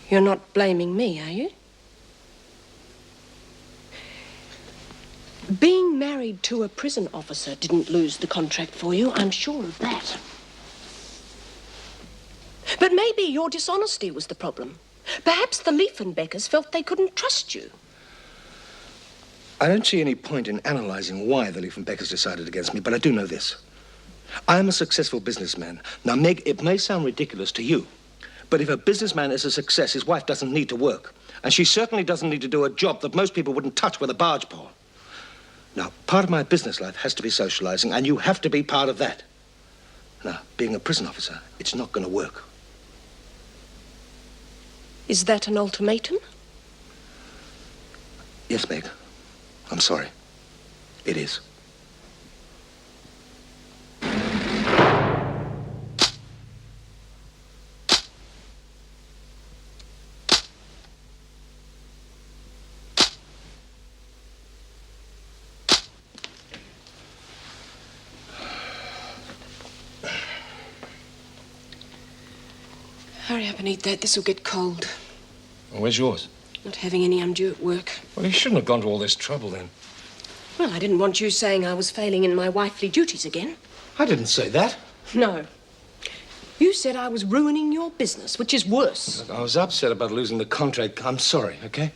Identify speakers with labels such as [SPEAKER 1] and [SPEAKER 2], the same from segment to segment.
[SPEAKER 1] You're not blaming me, are you? Being married to a prison officer didn't lose the contract for you, I'm sure of that. But maybe your dishonesty was the problem. Perhaps the Liefenbeckers felt they couldn't trust you.
[SPEAKER 2] I don't see any point in analysing why the Liefenbeckers decided against me, but I do know this. I am a successful businessman. Now, Meg, it may sound ridiculous to you, but if a businessman is a success, his wife doesn't need to work. And she certainly doesn't need to do a job that most people wouldn't touch with a barge pole. Now, part of my business life has to be socialising, and you have to be part of that. Now, being a prison officer, it's not going to work.
[SPEAKER 1] Is that an ultimatum?
[SPEAKER 2] Yes, Meg. I'm sorry. It is.
[SPEAKER 1] Hurry up and eat that. This'll get cold.
[SPEAKER 2] Well, where's yours?
[SPEAKER 1] Not having any undue at work.
[SPEAKER 2] Well, you shouldn't have gone to all this trouble, then.
[SPEAKER 1] Well, I didn't want you saying I was failing in my wifely duties again.
[SPEAKER 2] I didn't say that.
[SPEAKER 1] No. You said I was ruining your business, which is worse.
[SPEAKER 2] Look, I was upset about losing the contract. I'm sorry, okay?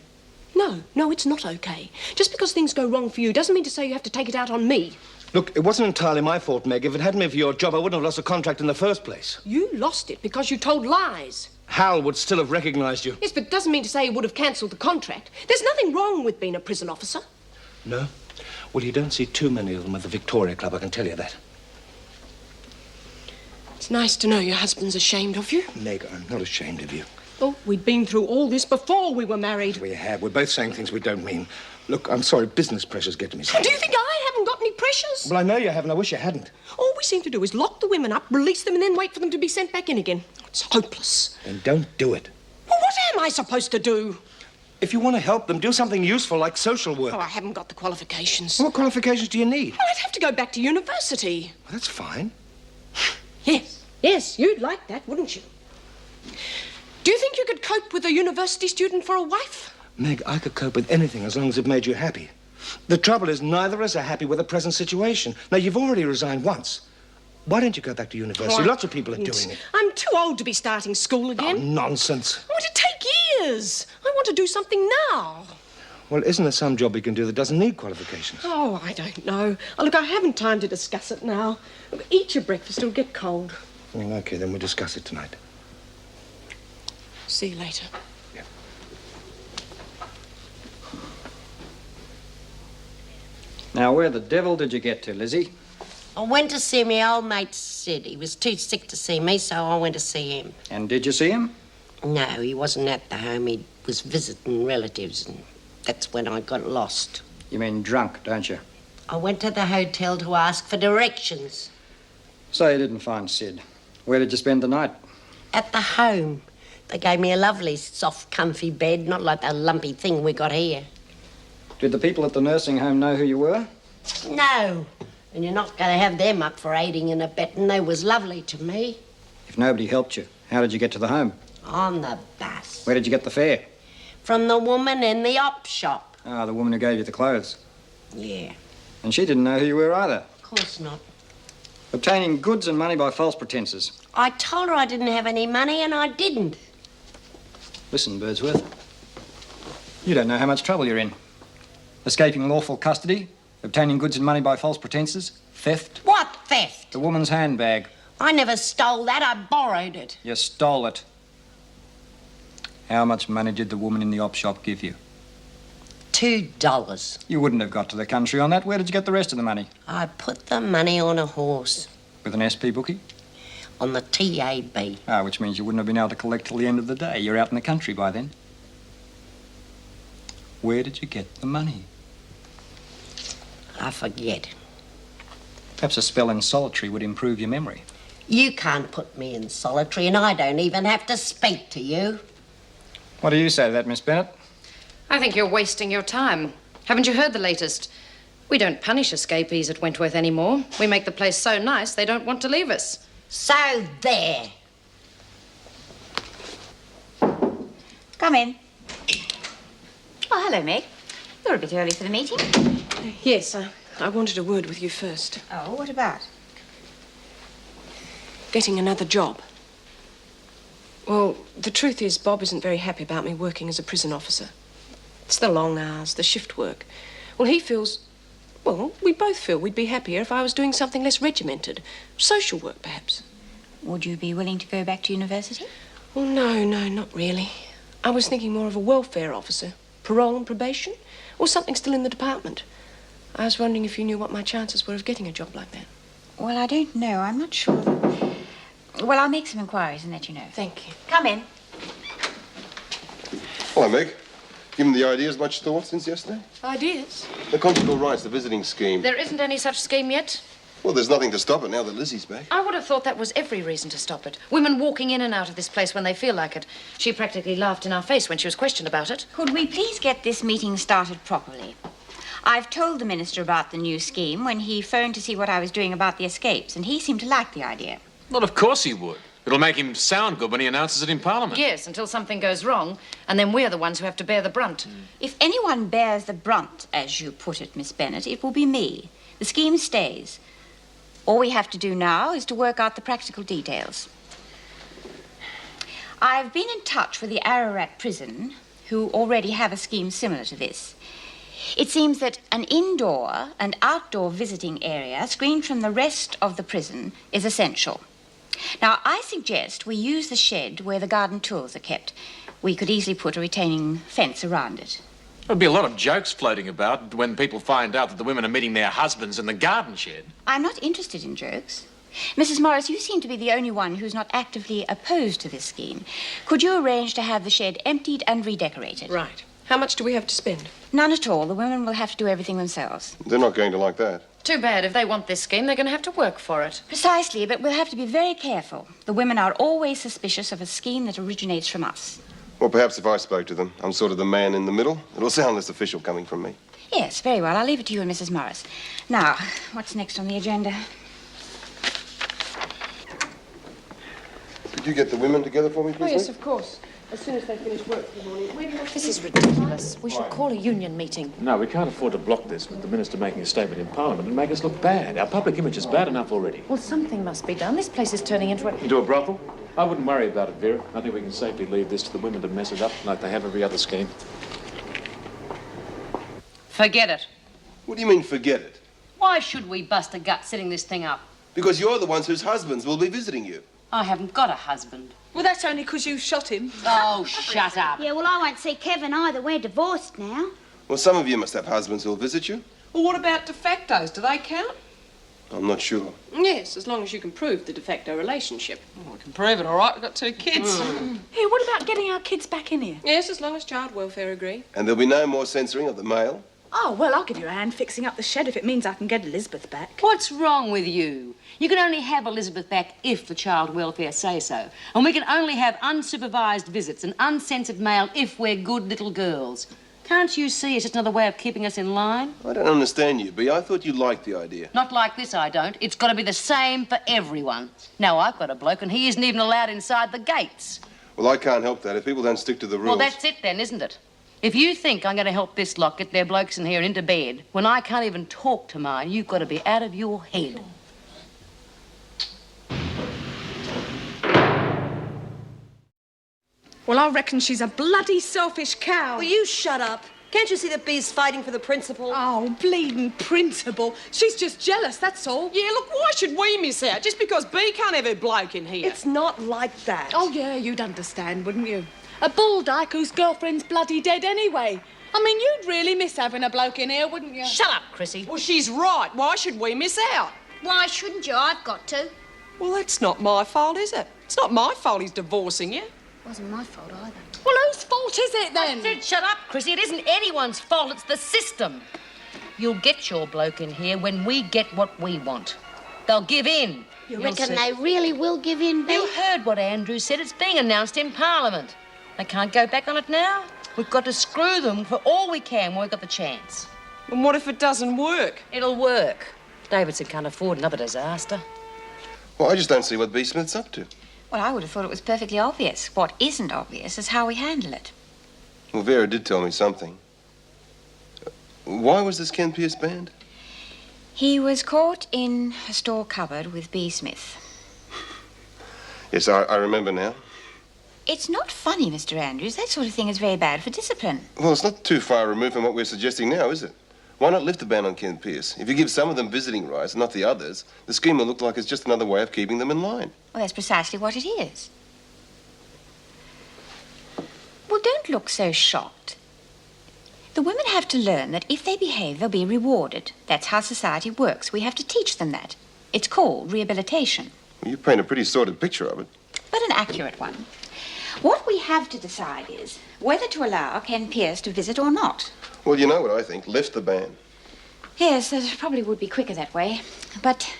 [SPEAKER 1] No, it's not okay. Just because things go wrong for you doesn't mean to say you have to take it out on me.
[SPEAKER 2] Look, it wasn't entirely my fault, Meg. If it hadn't been for your job, I wouldn't have lost the contract in the first place.
[SPEAKER 1] You lost it because you told lies.
[SPEAKER 2] Hal would still have recognised you.
[SPEAKER 1] Yes, but it doesn't mean to say he would have cancelled the contract. There's nothing wrong with being a prison officer.
[SPEAKER 2] No? Well, you don't see too many of them at the Victoria Club, I can tell you that.
[SPEAKER 1] It's nice to know your husband's ashamed of you.
[SPEAKER 2] Meg, I'm not ashamed of you.
[SPEAKER 1] Oh, we'd been through all this before we were married.
[SPEAKER 2] We have. We're both saying things we don't mean. Look, I'm sorry, business pressures get to me sometimes.
[SPEAKER 1] Do you think I haven't got any pressures?
[SPEAKER 2] Well, I know you haven't. I wish you hadn't.
[SPEAKER 1] All we seem to do is lock the women up, release them, and then wait for them to be sent back in again. It's hopeless.
[SPEAKER 2] Then don't do it.
[SPEAKER 1] Well, what am I supposed to do?
[SPEAKER 2] If you want to help them, do something useful like social work.
[SPEAKER 1] Oh, I haven't got the qualifications.
[SPEAKER 2] What qualifications do you need?
[SPEAKER 1] Well, I'd have to go back to university.
[SPEAKER 2] Well, that's fine.
[SPEAKER 1] Yes, you'd like that, wouldn't you? Do you think you could cope with a university student for a wife?
[SPEAKER 2] Meg, I could cope with anything as long as it made you happy. The trouble is neither of us are happy with the present situation. Now, you've already resigned once. Why don't you go back to university? Lots of people are doing it.
[SPEAKER 1] I'm too old to be starting school again.
[SPEAKER 2] Oh, nonsense.
[SPEAKER 1] Oh, it'd take years. I want to do something now.
[SPEAKER 2] Well, isn't there some job you can do that doesn't need qualifications?
[SPEAKER 1] Oh, I don't know. Oh, look, I haven't time to discuss it now. Eat your breakfast, it'll get cold.
[SPEAKER 2] Well, okay, then we'll discuss it tonight.
[SPEAKER 1] See you later.
[SPEAKER 2] Yeah.
[SPEAKER 3] Now, where the devil did you get to, Lizzie?
[SPEAKER 4] I went to see my old mate Sid. He was too sick to see me, so I went to see him.
[SPEAKER 3] And did you see him?
[SPEAKER 4] No, he wasn't at the home. He was visiting relatives, and that's when I got lost.
[SPEAKER 3] You mean drunk, don't you?
[SPEAKER 4] I went to the hotel to ask for directions.
[SPEAKER 3] So you didn't find Sid. Where did you spend the night?
[SPEAKER 4] At the home. They gave me a lovely, soft, comfy bed, not like that lumpy thing we got here.
[SPEAKER 3] Did the people at the nursing home know who you were?
[SPEAKER 4] No. And you're not going to have them up for aiding and abetting. They was lovely to me.
[SPEAKER 3] If nobody helped you, how did you get to the home?
[SPEAKER 4] On the bus.
[SPEAKER 3] Where did you get the fare?
[SPEAKER 4] From the woman in the op shop.
[SPEAKER 3] Ah, the woman who gave you the clothes.
[SPEAKER 4] Yeah.
[SPEAKER 3] And she didn't know who you were either.
[SPEAKER 4] Of course not.
[SPEAKER 3] Obtaining goods and money by false pretences.
[SPEAKER 4] I told her I didn't have any money, and I didn't.
[SPEAKER 3] Listen, Birdsworth. You don't know how much trouble you're in. Escaping lawful custody, obtaining goods and money by false pretences, theft.
[SPEAKER 4] What theft?
[SPEAKER 3] The woman's handbag.
[SPEAKER 4] I never stole that. I borrowed it.
[SPEAKER 3] You stole it. How much money did the woman in the op shop give you?
[SPEAKER 4] $2.
[SPEAKER 3] You wouldn't have got to the country on that. Where did you get the rest of the money?
[SPEAKER 4] I put the money on a horse.
[SPEAKER 3] With an SP bookie?
[SPEAKER 4] On the TAB.
[SPEAKER 3] Ah, which means you wouldn't have been able to collect till the end of the day. You're out in the country by then. Where did you get the money?
[SPEAKER 4] I forget.
[SPEAKER 3] Perhaps a spell in solitary would improve your memory.
[SPEAKER 4] You can't put me in solitary, and I don't even have to speak to you.
[SPEAKER 3] What do you say to that, Miss Bennett?
[SPEAKER 5] I think you're wasting your time. Haven't you heard the latest? We don't punish escapees at Wentworth anymore. We make the place so nice they don't want to leave us.
[SPEAKER 4] So there.
[SPEAKER 6] Come in. Oh, hello, Meg. You're a bit early for the meeting.
[SPEAKER 1] Yes, I wanted a word with you first.
[SPEAKER 6] Oh, what about?
[SPEAKER 1] Getting another job. Well, the truth is, Bob isn't very happy about me working as a prison officer. It's the long hours, the shift work. Well, he feels... Well, we both feel we'd be happier if I was doing something less regimented. Social work, perhaps.
[SPEAKER 6] Would you be willing to go back to university?
[SPEAKER 1] Well, no, not really. I was thinking more of a welfare officer. Parole and probation. Or something still in the department. I was wondering if you knew what my chances were of getting a job like that.
[SPEAKER 6] Well, I don't know. I'm not sure. Well, I'll make some inquiries and let you know.
[SPEAKER 1] Thank you.
[SPEAKER 6] Come in.
[SPEAKER 7] Hello, Meg. Given the ideas much thought since yesterday?
[SPEAKER 1] Ideas?
[SPEAKER 7] The conjugal rights, the visiting scheme.
[SPEAKER 5] There isn't any such scheme yet.
[SPEAKER 7] Well, there's nothing to stop it now that Lizzie's back.
[SPEAKER 5] I would have thought that was every reason to stop it. Women walking in and out of this place when they feel like it. She practically laughed in our face when she was questioned about it.
[SPEAKER 6] Could we please get this meeting started properly? I've told the minister about the new scheme when he phoned to see what I was doing about the escapes, and he seemed to like the idea.
[SPEAKER 8] Well, of course he would. It'll make him sound good when he announces it in Parliament.
[SPEAKER 5] Yes, until something goes wrong, and then we're the ones who have to bear the brunt.
[SPEAKER 6] If anyone bears the brunt, as you put it, Miss Bennett, it will be me. The scheme stays. All we have to do now is to work out the practical details. I've been in touch with the Ararat prison, who already have a scheme similar to this. It seems that an indoor and outdoor visiting area screened from the rest of the prison is essential. Now, I suggest we use the shed where the garden tools are kept. We could easily put a retaining fence around it.
[SPEAKER 8] There'll be a lot of jokes floating about when people find out that the women are meeting their husbands in the garden shed.
[SPEAKER 6] I'm not interested in jokes. Mrs. Morris, you seem to be the only one who's not actively opposed to this scheme. Could you arrange to have the shed emptied and redecorated?
[SPEAKER 1] Right. How much do we have to spend?
[SPEAKER 6] None at all. The women will have to do everything themselves.
[SPEAKER 7] They're not going to like that.
[SPEAKER 5] Too bad. If they want this scheme, they're going to have to work for it.
[SPEAKER 6] Precisely, but we'll have to be very careful. The women are always suspicious of a scheme that originates from us.
[SPEAKER 7] Well, perhaps if I spoke to them, I'm sort of the man in the middle. It'll sound less official coming from me.
[SPEAKER 6] Yes, very well. I'll leave it to you and Mrs. Morris. Now, what's next on the agenda?
[SPEAKER 7] Could you get the women together for me, please?
[SPEAKER 1] Oh, yes, of course. As soon as they finish work for the morning. Where do you want
[SPEAKER 5] This is ridiculous. We should call a union meeting.
[SPEAKER 8] No, we can't afford to block this with the minister making a statement in Parliament and make us look bad. Our public image is bad enough already.
[SPEAKER 5] Well, something must be done. This place is turning into a...
[SPEAKER 8] Into a brothel? I wouldn't worry about it, Vera. I think we can safely leave this to the women to mess it up like they have every other scheme.
[SPEAKER 5] Forget it.
[SPEAKER 7] What do you mean, forget it?
[SPEAKER 9] Why should we bust a gut setting this thing up?
[SPEAKER 7] Because you're the ones whose husbands will be visiting you.
[SPEAKER 9] I haven't got a husband.
[SPEAKER 10] Well, that's only because you shot him.
[SPEAKER 9] Oh, shut up.
[SPEAKER 11] Yeah, well, I won't see Kevin either. We're divorced now.
[SPEAKER 7] Well, some of you must have husbands who'll visit you.
[SPEAKER 10] Well, what about de factos? Do they count?
[SPEAKER 7] I'm not sure.
[SPEAKER 1] Yes, as long as you can prove the de facto relationship.
[SPEAKER 10] Well, we can prove it, all right. We've got 2 kids. Hey, what about getting our kids back in here?
[SPEAKER 1] Yes, as long as child welfare agree.
[SPEAKER 7] And there'll be no more censoring of the mail.
[SPEAKER 10] Oh, well, I'll give you a hand fixing up the shed if it means I can get Elizabeth back.
[SPEAKER 9] What's wrong with you? You can only have Elizabeth back if the child welfare say so. And we can only have unsupervised visits and uncensored mail if we're good little girls. Can't you see it's just another way of keeping us in line?
[SPEAKER 7] I don't understand you, Bea. I thought you liked the idea.
[SPEAKER 9] Not like this, I don't. It's got to be the same for everyone. Now, I've got a bloke and he isn't even allowed inside the gates.
[SPEAKER 7] Well, I can't help that if people don't stick to the rules.
[SPEAKER 9] Well, that's it then, isn't it? If you think I'm going to help this lot get their blokes in here and into bed when I can't even talk to mine, you've got to be out of your head.
[SPEAKER 10] Well, I reckon she's a bloody selfish cow.
[SPEAKER 12] Will you shut up? Can't you see that Bea's fighting for the principal?
[SPEAKER 10] Oh, bleeding principal. She's just jealous, that's all.
[SPEAKER 1] Yeah, look, why should we miss out? Just because B can't have a bloke in here.
[SPEAKER 12] It's not like that.
[SPEAKER 10] Oh, yeah, you'd understand, wouldn't you? A bull dyke whose girlfriend's bloody dead anyway. I mean, you'd really miss having a bloke in here, wouldn't you?
[SPEAKER 9] Shut up, Chrissie.
[SPEAKER 1] Well, she's right. Why should we miss out?
[SPEAKER 11] Why shouldn't you? I've got to.
[SPEAKER 1] Well, that's not my fault, is it? It's not my fault he's divorcing you.
[SPEAKER 11] Wasn't my fault either.
[SPEAKER 10] Well, whose fault is it, then?
[SPEAKER 9] I said shut up, Chrissie. It isn't anyone's fault. It's the system. You'll get your bloke in here when we get what we want. They'll give in.
[SPEAKER 11] You reckon they really will give in, Bea?
[SPEAKER 9] You heard what Andrew said. It's being announced in Parliament. They can't go back on it now. We've got to screw them for all we can when we've got the chance.
[SPEAKER 1] And what if it doesn't work?
[SPEAKER 9] It'll work. Davidson can't afford another disaster.
[SPEAKER 7] Well, I just don't see what B. Smith's up to.
[SPEAKER 6] Well, I would have thought it was perfectly obvious. What isn't obvious is how we handle it.
[SPEAKER 7] Well, Vera did tell me something. Why was this Ken Pierce banned?
[SPEAKER 6] He was caught in a store cupboard with B. Smith.
[SPEAKER 7] Yes, I remember now.
[SPEAKER 6] It's not funny, Mr. Andrews. That sort of thing is very bad for discipline.
[SPEAKER 7] Well, it's not too far removed from what we're suggesting now, is it? Why not lift the ban on Ken Pierce? If you give some of them visiting rights and not the others, the scheme will look like it's just another way of keeping them in line.
[SPEAKER 6] Well, that's precisely what it is. Well, don't look so shocked. The women have to learn that if they behave, they'll be rewarded. That's how society works. We have to teach them that. It's called rehabilitation.
[SPEAKER 7] Well, you paint a pretty sordid picture of it.
[SPEAKER 6] But an accurate one. What we have to decide is whether to allow Ken Pierce to visit or not.
[SPEAKER 7] Well, you know what I think. Lift the ban.
[SPEAKER 6] Yes, that probably would be quicker that way. But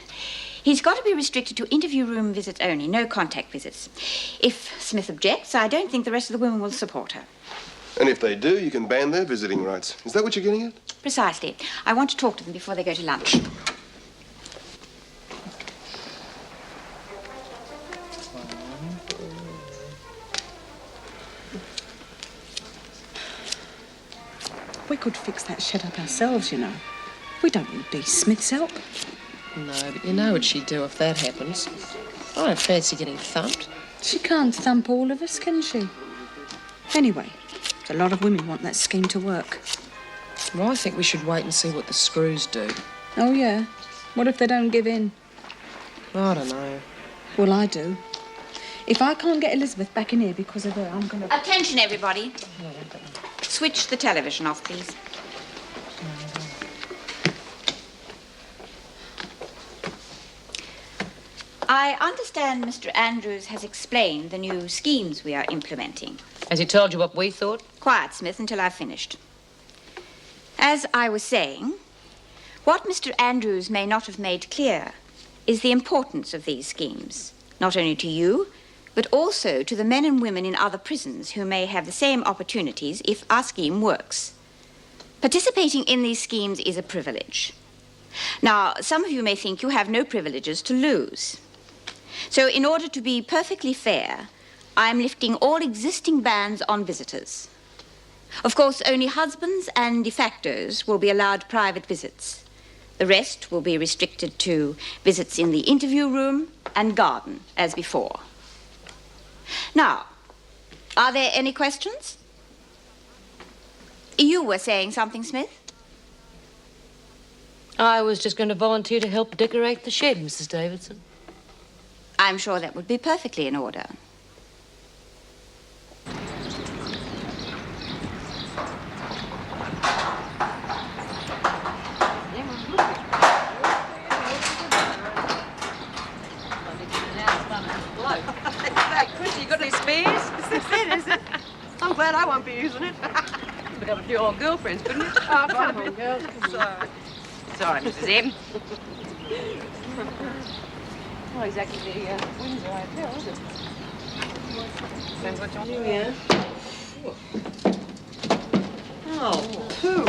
[SPEAKER 6] he's got to be restricted to interview room visits only, no contact visits. If Smith objects, I don't think the rest of the women will support her.
[SPEAKER 7] And if they do, you can ban their visiting rights. Is that what you're getting at?
[SPEAKER 6] Precisely. I want to talk to them before they go to lunch.
[SPEAKER 10] We could fix that shed up ourselves, you know. We don't need B. Smith's help.
[SPEAKER 1] No, but you know what she'd do if that happens. I don't fancy getting thumped.
[SPEAKER 10] She can't thump all of us, can she? Anyway, a lot of women want that scheme to work.
[SPEAKER 1] Well, I think we should wait and see what the screws do.
[SPEAKER 10] Oh, yeah? What if they don't give in?
[SPEAKER 1] I don't know.
[SPEAKER 10] Well, I do. If I can't get Elizabeth back in here because of her, I'm going to...
[SPEAKER 6] Attention, everybody. Switch the television off, please. I understand Mr. Andrews has explained the new schemes we are implementing.
[SPEAKER 9] Has he told you what we thought?
[SPEAKER 6] Quiet, Smith, until I've finished. As I was saying, what Mr. Andrews may not have made clear is the importance of these schemes, not only to you, but also to the men and women in other prisons who may have the same opportunities if our scheme works. Participating in these schemes is a privilege. Now, some of you may think you have no privileges to lose. So, in order to be perfectly fair, I'm lifting all existing bans on visitors. Of course, only husbands and de factos will be allowed private visits. The rest will be restricted to visits in the interview room and garden, as before. Now, are there any questions? You were saying something, Smith?
[SPEAKER 9] I was just going to volunteer to help decorate the shed, Mrs. Davidson.
[SPEAKER 6] I'm sure that would be perfectly in order.
[SPEAKER 12] Chrissie, you got any spares? This is it, is it? I'm glad I won't be using it. We'd have a few old girlfriends, couldn't it? Oh, come on, girls.
[SPEAKER 9] Sorry, Mrs. M.
[SPEAKER 12] Not exactly the Windsor Hotel, is it? Depends what you want to do, yeah. Oh, poo.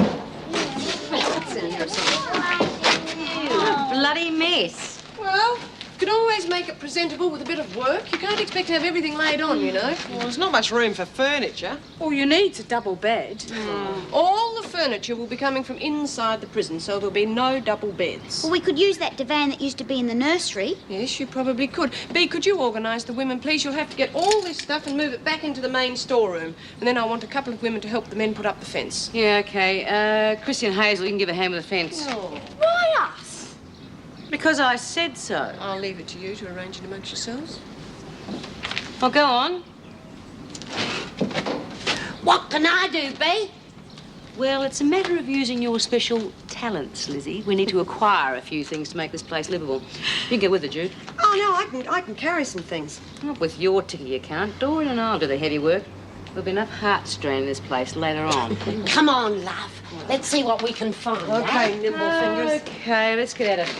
[SPEAKER 12] What's in here or something?
[SPEAKER 9] Bloody mess.
[SPEAKER 1] Well, you can always make it presentable with a bit of work. You can't expect to have everything laid on, you know.
[SPEAKER 12] Well, there's not much room for furniture.
[SPEAKER 10] All you need's a double bed.
[SPEAKER 1] All the furniture will be coming from inside the prison, so there'll be no double beds.
[SPEAKER 11] Well, we could use that divan that used to be in the nursery.
[SPEAKER 1] Yes, you probably could. Bea, could you organise the women, please? You'll have to get all this stuff and move it back into the main storeroom. And then I want a couple of women to help the men put up the fence.
[SPEAKER 9] Yeah, OK. Chrissie and Hazel, you can give a hand with the fence.
[SPEAKER 1] Oh.
[SPEAKER 9] Why us? Because I said so.
[SPEAKER 1] I'll leave it to you to arrange it amongst yourselves.
[SPEAKER 9] Well, go on.
[SPEAKER 4] What can I do, Bea?
[SPEAKER 9] Well, it's a matter of using your special talents, Lizzie. We need to acquire a few things to make this place livable. You can get with it, Jude.
[SPEAKER 12] Oh, no, I can carry some things.
[SPEAKER 9] Not with your ticky you can't. Doreen and I'll do the heavy work. There'll be enough heart strain in this place later on.
[SPEAKER 4] Come on, love. Let's see what we can find.
[SPEAKER 12] Okay, nimble fingers.
[SPEAKER 9] OK, let's get at it.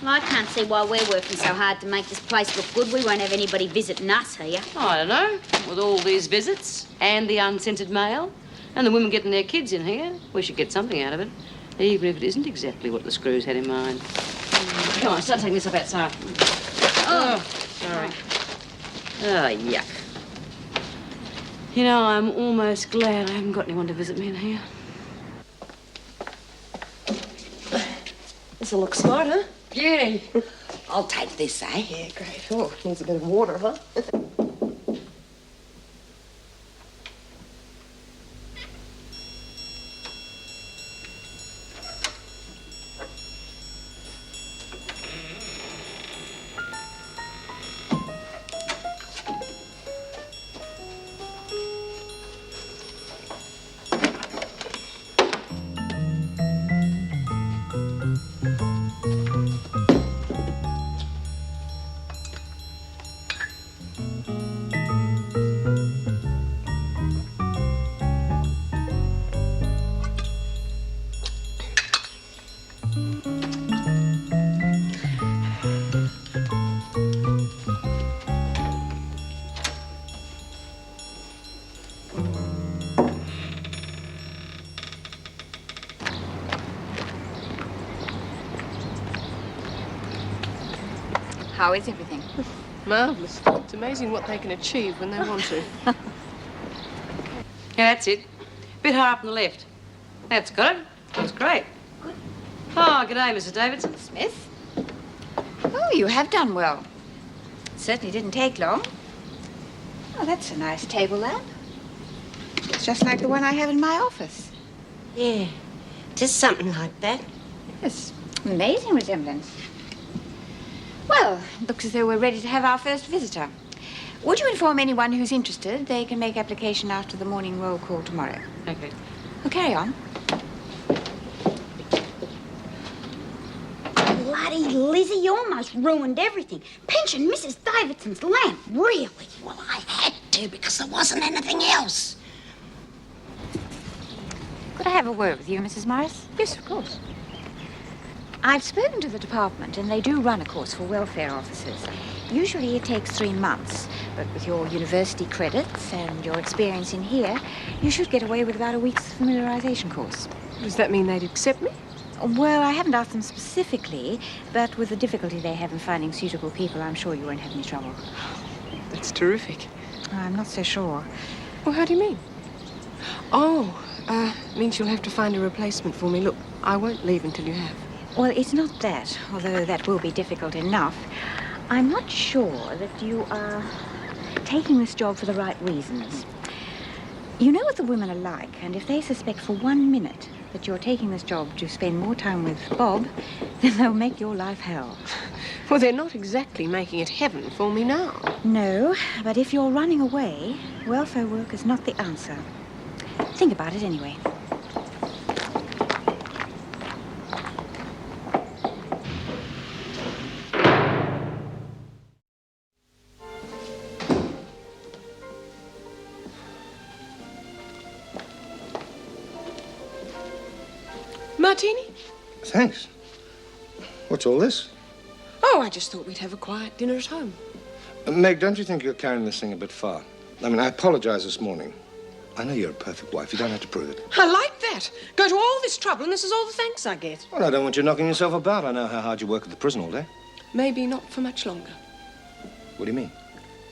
[SPEAKER 11] Well, I can't see why we're working so hard to make this place look good. We won't have anybody visiting us here.
[SPEAKER 9] I don't know. With all these visits and the uncensored mail and the women getting their kids in here, we should get something out of it, even if it isn't exactly what the screws had in mind. Come on, start taking this up outside. Oh, sorry. Oh, yuck. You know, I'm almost glad I haven't got anyone to visit me in here.
[SPEAKER 1] This'll look smart, huh?
[SPEAKER 4] Beauty. I'll take this, eh?
[SPEAKER 1] Yeah, great. Oh, needs a bit of water, huh?
[SPEAKER 6] How is everything?
[SPEAKER 1] Marvellous. It's amazing what they can achieve when they want to.
[SPEAKER 9] Yeah, that's it. Bit higher up on the left. That's got it. That's great.
[SPEAKER 6] Good.
[SPEAKER 9] Oh, g'day, Mrs. Davidson.
[SPEAKER 6] Smith? Oh, you have done well. Certainly didn't take long. Oh, that's a nice table lamp. It's just like the one I have in my office.
[SPEAKER 4] Yeah, just something like that.
[SPEAKER 6] Yes, amazing resemblance. Well, looks as though we're ready to have our first visitor. Would you inform anyone who's interested? They can make application after the morning roll call tomorrow.
[SPEAKER 9] Okay.
[SPEAKER 6] Well, carry on.
[SPEAKER 11] Bloody Lizzie, you almost ruined everything. Pension Mrs. Davidson's lamp, really?
[SPEAKER 4] Well, I had to because there wasn't anything else.
[SPEAKER 6] Could I have a word with you, Mrs. Morris?
[SPEAKER 1] Yes, of course.
[SPEAKER 6] I've spoken to the department, and they do run a course for welfare officers. Usually it takes 3 months, but with your university credits and your experience in here, you should get away with about a week's familiarization course.
[SPEAKER 1] Does that mean they'd accept me?
[SPEAKER 6] Well, I haven't asked them specifically, but with the difficulty they have in finding suitable people, I'm sure you won't have any trouble.
[SPEAKER 1] That's terrific.
[SPEAKER 6] I'm not so sure.
[SPEAKER 1] Well, how do you mean? Oh, means you'll have to find a replacement for me. Look, I won't leave until you have.
[SPEAKER 6] Well, it's not that, although that will be difficult enough. I'm not sure that you are taking this job for the right reasons. You know what the women are like, and if they suspect for 1 minute that you're taking this job to spend more time with Bob, then they'll make your life hell.
[SPEAKER 1] Well, they're not exactly making it heaven for me now.
[SPEAKER 6] No, but if you're running away, welfare work is not the answer. Think about it anyway.
[SPEAKER 1] Martini?
[SPEAKER 2] Thanks. What's all this?
[SPEAKER 1] Oh, I just thought we'd have a quiet dinner at home.
[SPEAKER 2] Meg, don't you think you're carrying this thing a bit far? I mean, I apologized this morning. I know you're a perfect wife. You don't have to prove it.
[SPEAKER 1] I like that. Go to all this trouble, and this is all the thanks I get.
[SPEAKER 2] Well, I don't want you knocking yourself about. I know how hard you work at the prison all day.
[SPEAKER 1] Maybe not for much longer.
[SPEAKER 2] What do you mean?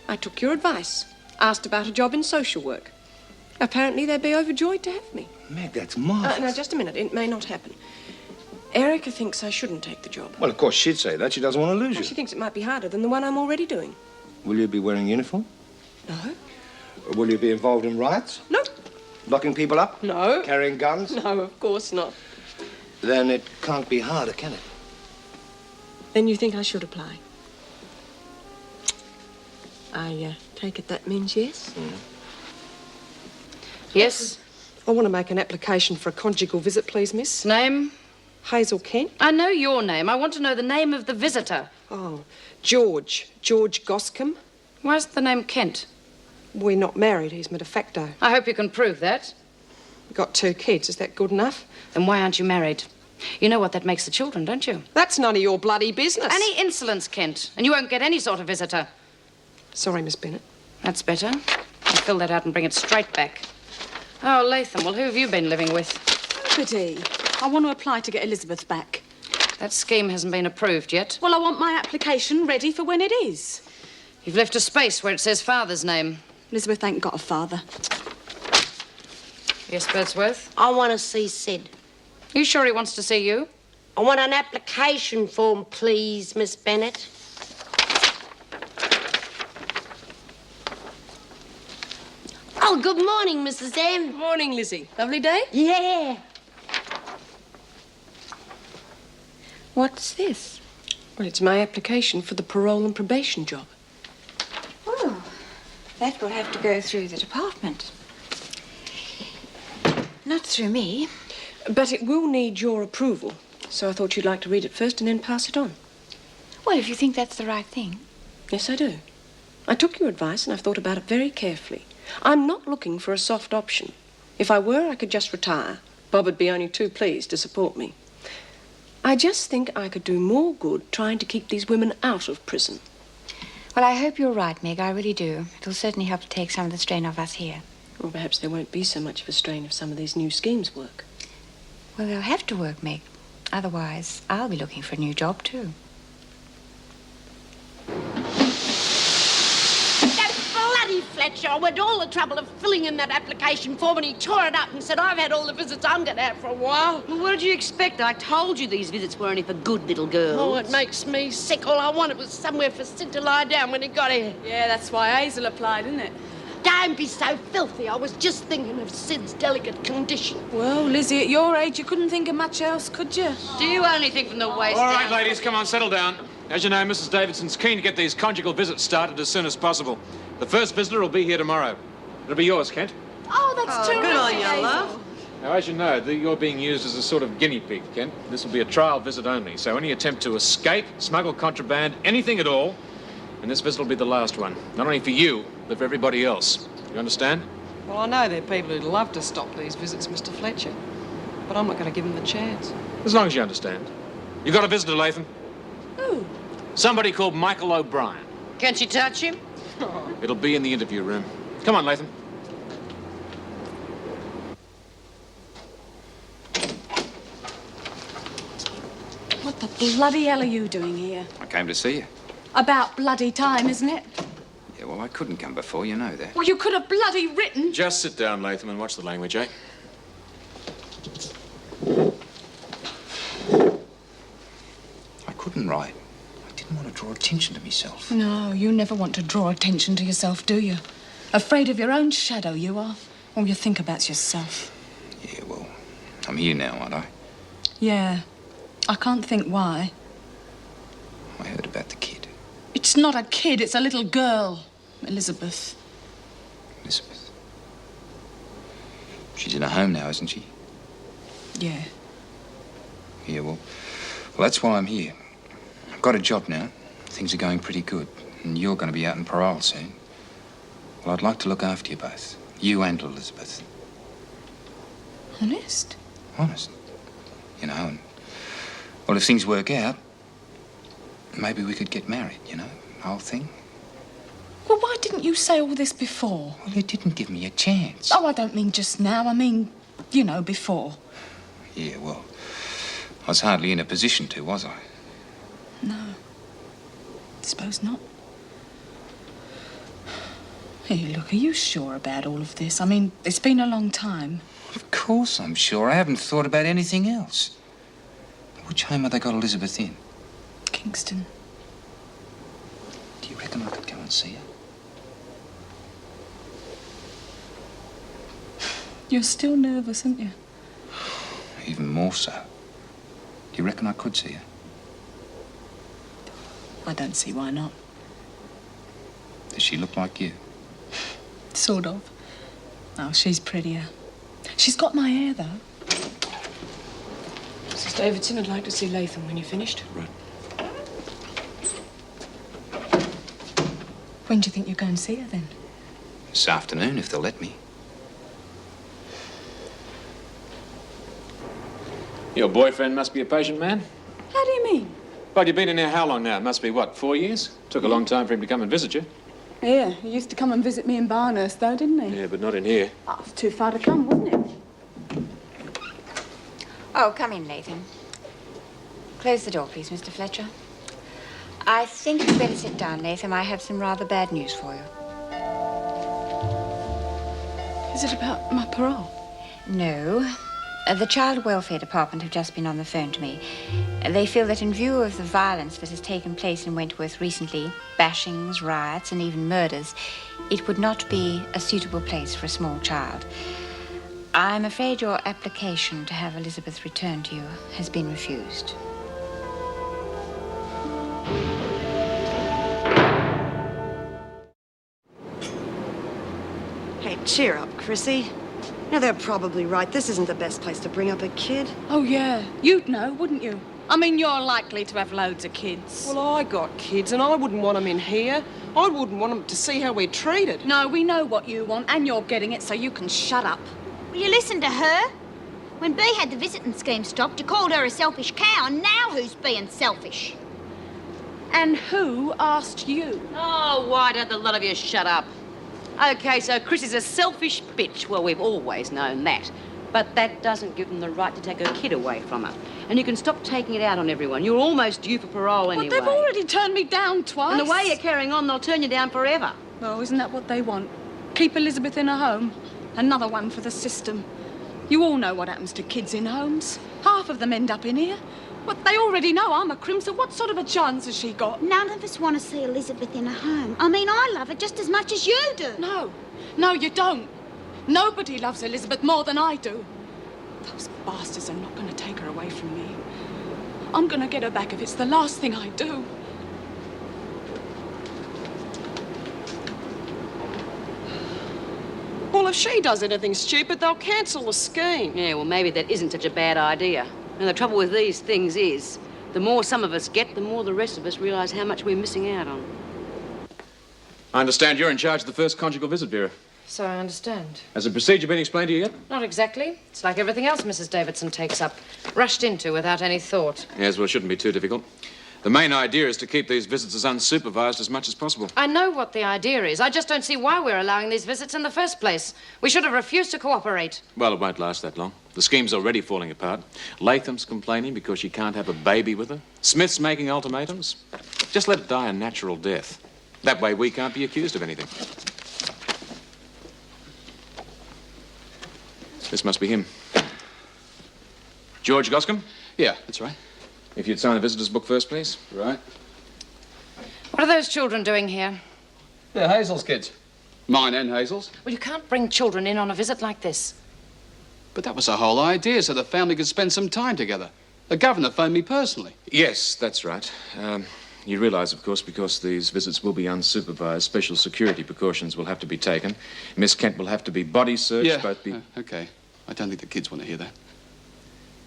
[SPEAKER 1] I took your advice. Asked about a job in social work. Apparently they'd be overjoyed to have me.
[SPEAKER 2] Meg, that's marvelous.
[SPEAKER 1] Now, just a minute. It may not happen. Erica thinks I shouldn't take the job.
[SPEAKER 2] Well, of course, she'd say that. She doesn't want to lose you.
[SPEAKER 1] She thinks it might be harder than the one I'm already doing.
[SPEAKER 2] Will you be wearing uniform?
[SPEAKER 1] No.
[SPEAKER 2] Will you be involved in riots?
[SPEAKER 1] No.
[SPEAKER 2] Locking people up?
[SPEAKER 1] No.
[SPEAKER 2] Carrying guns?
[SPEAKER 1] No, of course not.
[SPEAKER 2] Then it can't be harder, can it?
[SPEAKER 1] Then you think I should apply? I take it that means yes?
[SPEAKER 2] Mm.
[SPEAKER 5] Yes?
[SPEAKER 1] I want to make an application for a conjugal visit, please, miss.
[SPEAKER 5] Name?
[SPEAKER 1] Hazel Kent.
[SPEAKER 5] I know your name. I want to know the name of the visitor.
[SPEAKER 1] Oh, George. George Goscombe.
[SPEAKER 5] Why's the name Kent?
[SPEAKER 1] We're not married. He's de facto.
[SPEAKER 5] I hope you can prove that.
[SPEAKER 1] We've got 2 kids. Is that good enough?
[SPEAKER 5] Then why aren't you married? You know what that makes the children, don't you?
[SPEAKER 1] That's none of your bloody business.
[SPEAKER 5] Any insolence, Kent, and you won't get any sort of visitor.
[SPEAKER 1] Sorry, Miss Bennett.
[SPEAKER 5] That's better. I'll fill that out and bring it straight back. Oh, Latham, well, who have you been living with?
[SPEAKER 10] Goody. I want to apply to get Elizabeth back.
[SPEAKER 5] That scheme hasn't been approved yet.
[SPEAKER 10] Well, I want my application ready for when it is.
[SPEAKER 5] You've left a space where it says father's name.
[SPEAKER 10] Elizabeth ain't got a father.
[SPEAKER 5] Yes, Birdsworth?
[SPEAKER 4] I want to see Sid.
[SPEAKER 5] You sure he wants to see you?
[SPEAKER 4] I want an application form, please, Miss Bennett. Oh, good morning, Mrs. M.
[SPEAKER 1] Morning, Lizzie. Lovely day?
[SPEAKER 4] Yeah.
[SPEAKER 6] What's this?
[SPEAKER 1] Well, it's my application for the parole and probation job.
[SPEAKER 6] Oh, that will have to go through the department. Not through me.
[SPEAKER 1] But it will need your approval, so I thought you'd like to read it first and then pass it on.
[SPEAKER 6] Well, if you think that's the right thing.
[SPEAKER 1] Yes, I do. I took your advice and I've thought about it very carefully. I'm not looking for a soft option. If I were, I could just retire. Bob would be only too pleased to support me. I just think I could do more good trying to keep these women out of prison.
[SPEAKER 6] Well, I hope you're right, Meg. I really do. It'll certainly help to take some of the strain off us here.
[SPEAKER 1] Or perhaps there won't be so much of a strain if some of these new schemes work.
[SPEAKER 6] Well, they'll have to work, Meg. Otherwise, I'll be looking for a new job, too.
[SPEAKER 4] Fletcher, I went all the trouble of filling in that application form and he tore it up and said, I've had all the visits I'm going to have for a while.
[SPEAKER 9] Well, what did you expect? I told you these visits were only for good little girls.
[SPEAKER 4] Oh, it makes me sick. All I wanted was somewhere for Sid to lie down when he got here.
[SPEAKER 10] Yeah, that's why Hazel applied, isn't it?
[SPEAKER 4] Don't be so filthy. I was just thinking of Sid's delicate condition.
[SPEAKER 10] Well, Lizzie, at your age, you couldn't think of much else, could you?
[SPEAKER 9] Do you only think from the waist
[SPEAKER 8] All right,
[SPEAKER 9] down?
[SPEAKER 8] ladies, come on, settle down. As you know, Mrs. Davidson's keen to get these conjugal visits started as soon as possible. The first visitor will be here tomorrow. It'll be yours, Kent.
[SPEAKER 10] Oh, that's terrific.
[SPEAKER 12] Good on you, love.
[SPEAKER 8] Now, as you know, you're being used as a sort of guinea pig, Kent. This will be a trial visit only, so any attempt to escape, smuggle contraband, anything at all, and this visit will be the last one. Not only for you, but for everybody else. You understand?
[SPEAKER 12] Well, I know there are people who'd love to stop these visits, Mr. Fletcher. But I'm not going to give them the chance.
[SPEAKER 8] As long as you understand. You got a visitor, Latham?
[SPEAKER 10] Who?
[SPEAKER 8] Somebody called Michael O'Brien.
[SPEAKER 9] Can she touch him?
[SPEAKER 8] It'll be in the interview room. Come on, Latham.
[SPEAKER 10] What the bloody hell are you doing here?
[SPEAKER 13] I came to see you.
[SPEAKER 10] About bloody time, isn't it?
[SPEAKER 13] Yeah, well, I couldn't come before, you know that.
[SPEAKER 10] Well, you could have bloody written.
[SPEAKER 8] Just sit down, Latham, and watch the language, eh?
[SPEAKER 13] I couldn't write. I didn't want to draw attention to myself.
[SPEAKER 10] No, you never want to draw attention to yourself, do you? Afraid of your own shadow, you are. All you think about's yourself.
[SPEAKER 13] Yeah, well, I'm here now, aren't I?
[SPEAKER 10] Yeah. I can't think why.
[SPEAKER 13] I heard about the kid.
[SPEAKER 10] It's not a kid, it's a little girl. Elizabeth.
[SPEAKER 13] Elizabeth. She's in a home now, isn't she?
[SPEAKER 10] Yeah.
[SPEAKER 13] Yeah, well, that's why I'm here. I've got a job now. Things are going pretty good. And you're going to be out on parole soon. Well, I'd like to look after you both. You and Elizabeth.
[SPEAKER 10] Honest?
[SPEAKER 13] Honest. You know, and... Well, if things work out, maybe we could get married, you know, the whole thing.
[SPEAKER 10] Well, why didn't you say all this before?
[SPEAKER 13] Well, you didn't give me a chance.
[SPEAKER 10] Oh, I don't mean just now. I mean, you know, before.
[SPEAKER 13] Yeah, well, I was hardly in a position to, was I?
[SPEAKER 10] No. Suppose not. Hey, look, are you sure about all of this? I mean, it's been a long time.
[SPEAKER 13] Of course I'm sure. I haven't thought about anything else. Which home have they got Elizabeth in?
[SPEAKER 10] Kingston.
[SPEAKER 13] Do you reckon I could go and see her?
[SPEAKER 10] You're still nervous, aren't you?
[SPEAKER 13] Even more so. Do you reckon I could see her?
[SPEAKER 10] I don't see why not.
[SPEAKER 13] Does she look like you?
[SPEAKER 10] Sort of. Oh, she's prettier. She's got my hair, though.
[SPEAKER 1] Mrs. Davidson, I'd like to see Latham when you're finished.
[SPEAKER 8] Right.
[SPEAKER 10] When do you think you'll go and see her, then?
[SPEAKER 13] This afternoon, if they'll let me.
[SPEAKER 8] Your boyfriend must be a patient man.
[SPEAKER 10] How do you mean?
[SPEAKER 8] But you've been in here how long now? It must be, what, 4 years? Took a long time for him to come and visit you.
[SPEAKER 10] Yeah, he used to come and visit me in Barnhurst, though, didn't he?
[SPEAKER 8] Yeah, but not in here.
[SPEAKER 10] Oh, it was too far to come, wasn't it?
[SPEAKER 6] Oh, come in, Latham. Close the door, please, Mr. Fletcher. I think you'd better sit down, Latham. I have some rather bad news for you.
[SPEAKER 10] Is it about my parole?
[SPEAKER 6] No. The Child Welfare Department have just been on the phone to me. They feel that in view of the violence that has taken place in Wentworth recently, bashings, riots, and even murders, it would not be a suitable place for a small child. I'm afraid your application to have Elizabeth returned to you has been refused.
[SPEAKER 12] Hey, cheer up, Chrissie. Now, they're probably right. This isn't the best place to bring up a kid.
[SPEAKER 10] Oh, yeah. You'd know, wouldn't you? I mean, you're likely to have loads of kids.
[SPEAKER 1] Well, I got kids, and I wouldn't want them in here. I wouldn't want them to see how we're treated.
[SPEAKER 10] No, we know what you want, and you're getting it, so you can shut up.
[SPEAKER 11] Will you listen to her? When Bea had the visiting scheme stopped, you called her a selfish cow, and now who's being selfish?
[SPEAKER 10] And who asked you?
[SPEAKER 9] Oh, why don't the lot of you shut up? OK, so Chrissie's a selfish bitch. Well, we've always known that. But that doesn't give them the right to take her kid away from her. And you can stop taking it out on everyone. You're almost due for parole anyway.
[SPEAKER 10] But they've already turned me down twice.
[SPEAKER 9] And the way you're carrying on, they'll turn you down forever.
[SPEAKER 10] Oh, isn't that what they want? Keep Elizabeth in a home. Another one for the system. You all know what happens to kids in homes. Half of them end up in here. What, they already know I'm a crimson. What sort of a chance has she got?
[SPEAKER 11] None of us want to see Elizabeth in a home. I mean, I love her just as much as you do.
[SPEAKER 10] No, you don't. Nobody loves Elizabeth more than I do. Those bastards are not going to take her away from me. I'm going to get her back if it's the last thing I do.
[SPEAKER 1] Well, if she does anything stupid, they'll cancel the scheme.
[SPEAKER 9] Yeah, well, maybe that isn't such a bad idea. And the trouble with these things is, the more some of us get, the more the rest of us realise how much we're missing out on.
[SPEAKER 8] I understand you're in charge of the first conjugal visit, Vera.
[SPEAKER 5] So I understand.
[SPEAKER 8] Has the procedure been explained to you yet?
[SPEAKER 5] Not exactly. It's like everything else Mrs. Davidson takes up. Rushed into without any thought.
[SPEAKER 8] Yes, well, it shouldn't be too difficult. The main idea is to keep these visits as unsupervised as much as possible.
[SPEAKER 5] I know what the idea is. I just don't see why we're allowing these visits in the first place. We should have refused to cooperate.
[SPEAKER 8] Well, it won't last that long. The scheme's already falling apart. Latham's complaining because she can't have a baby with her. Smith's making ultimatums. Just let it die a natural death. That way we can't be accused of anything. This must be him. George Goscombe?
[SPEAKER 14] Yeah, that's right.
[SPEAKER 8] If you'd sign the visitor's book first, please.
[SPEAKER 14] Right.
[SPEAKER 5] What are those children doing here?
[SPEAKER 14] They're Hazel's kids. Mine and Hazel's.
[SPEAKER 5] Well, you can't bring children in on a visit like this.
[SPEAKER 14] But that was the whole idea, so the family could spend some time together. The governor phoned me personally.
[SPEAKER 8] Yes, that's right. You realise, of course, because these visits will be unsupervised, special security precautions will have to be taken. Miss Kent will have to be body searched,
[SPEAKER 14] Yeah,
[SPEAKER 8] both be...
[SPEAKER 14] OK. I don't think the kids want to hear that.